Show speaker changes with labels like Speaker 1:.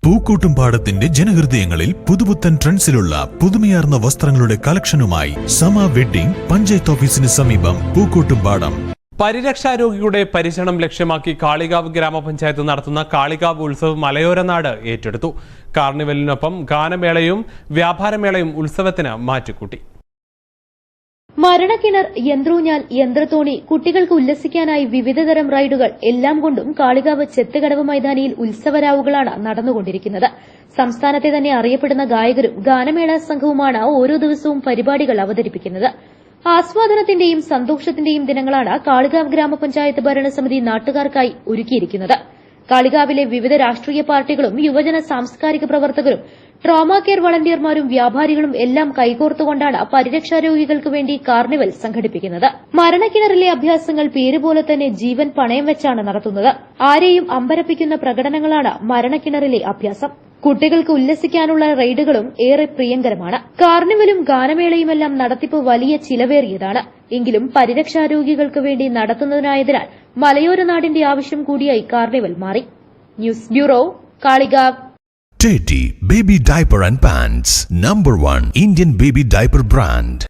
Speaker 1: പൂക്കോട്ടുംപാടത്തിന്റെ ജനഹൃദയങ്ങളിൽ പുതുപുത്തൻ ട്രെൻഡ്സിലുള്ള പുതുമയാർന്ന വസ്ത്രങ്ങളുടെ കളക്ഷനുമായി സമ വെഡ്ഡിംഗ് പഞ്ചായത്ത് ഓഫീസിന് സമീപം പൂക്കോട്ടുംപാടം.
Speaker 2: പരിരക്ഷാരോഗിയുടെ പരിചരണം ലക്ഷ്യമാക്കി കാളികാവ് ഗ്രാമപഞ്ചായത്ത് നടത്തുന്ന കാളികാവ് ഉത്സവ് മലയോരനാട് ഏറ്റെടുത്തു. കാർണിവലിനൊപ്പം ഗാനമേളയും വ്യാപാരമേളയും ഉത്സവത്തിന് മാറ്റുകൂട്ടി.
Speaker 3: മരണക്കിണർ, യന്ത്രൂഞ്ഞാൽ, യന്ത്രത്തോണി, കുട്ടികൾക്ക് ഉല്ലസിക്കാനായി വിവിധതരം റൈഡുകൾ എല്ലാം കൊണ്ടും കാളികാവ് ചെത്തുകടവ് മൈതാനിയിൽ ഉത്സവരാവുകളാണ് നടന്നുകൊണ്ടിരിക്കുന്നത്. സംസ്ഥാനത്തെ തന്നെ അറിയപ്പെടുന്ന ഗായകരും ഗാനമേള സംഘവുമാണ് ഓരോ ദിവസവും പരിപാടികൾ അവതരിപ്പിക്കുന്നത്. ആസ്വാദനത്തിന്റെയും സന്തോഷത്തിന്റെയും ദിനങ്ങളാണ് കാളികാവ് ഗ്രാമപഞ്ചായത്ത് ഭരണസമിതി നാട്ടുകാർക്കായി ഒരുക്കിയിരിക്കുന്നത്. കാളികാവിലെ വിവിധ രാഷ്ട്രീയ പാർട്ടികളും യുവജന സാംസ്കാരിക പ്രവർത്തകരും ട്രോമാ കെയർ വളണ്ടിയർമാരും വ്യാപാരികളും എല്ലാം കൈകോർത്തുകൊണ്ടാണ് പരിരക്ഷാരോഗികൾക്ക് വേണ്ടി കാർണിവൽ സംഘടിപ്പിക്കുന്നത്. മരണക്കിണറിലെ അഭ്യാസങ്ങൾ പേരുപോലെ തന്നെ ജീവൻ പണയം വെച്ചാണ് നടത്തുന്നത്. ആരെയും അമ്പരപ്പിക്കുന്ന പ്രകടനങ്ങളാണ് മരണക്കിണറിലെ അഭ്യാസം. കുട്ടികൾക്ക് ഉല്ലസിക്കാനുള്ള റൈഡുകളും ഏറെ പ്രിയങ്കരമാണ്. കാർണിവലും ഗാനമേളയുമെല്ലാം നടത്തിപ്പ് വലിയ ചിലവേറിയതാണ്. എങ്കിലും പരിരക്ഷാരോഗികൾക്ക് വേണ്ടി നടത്തുന്നതിനായതിനാൽ മലയോര നാടിന്റെ ആവശ്യം കൂടിയായി കാർണിവൽ മാറി. News bureau, Kalikavu.
Speaker 1: Teddy Baby Diaper and Pants, #1 Indian baby diaper brand.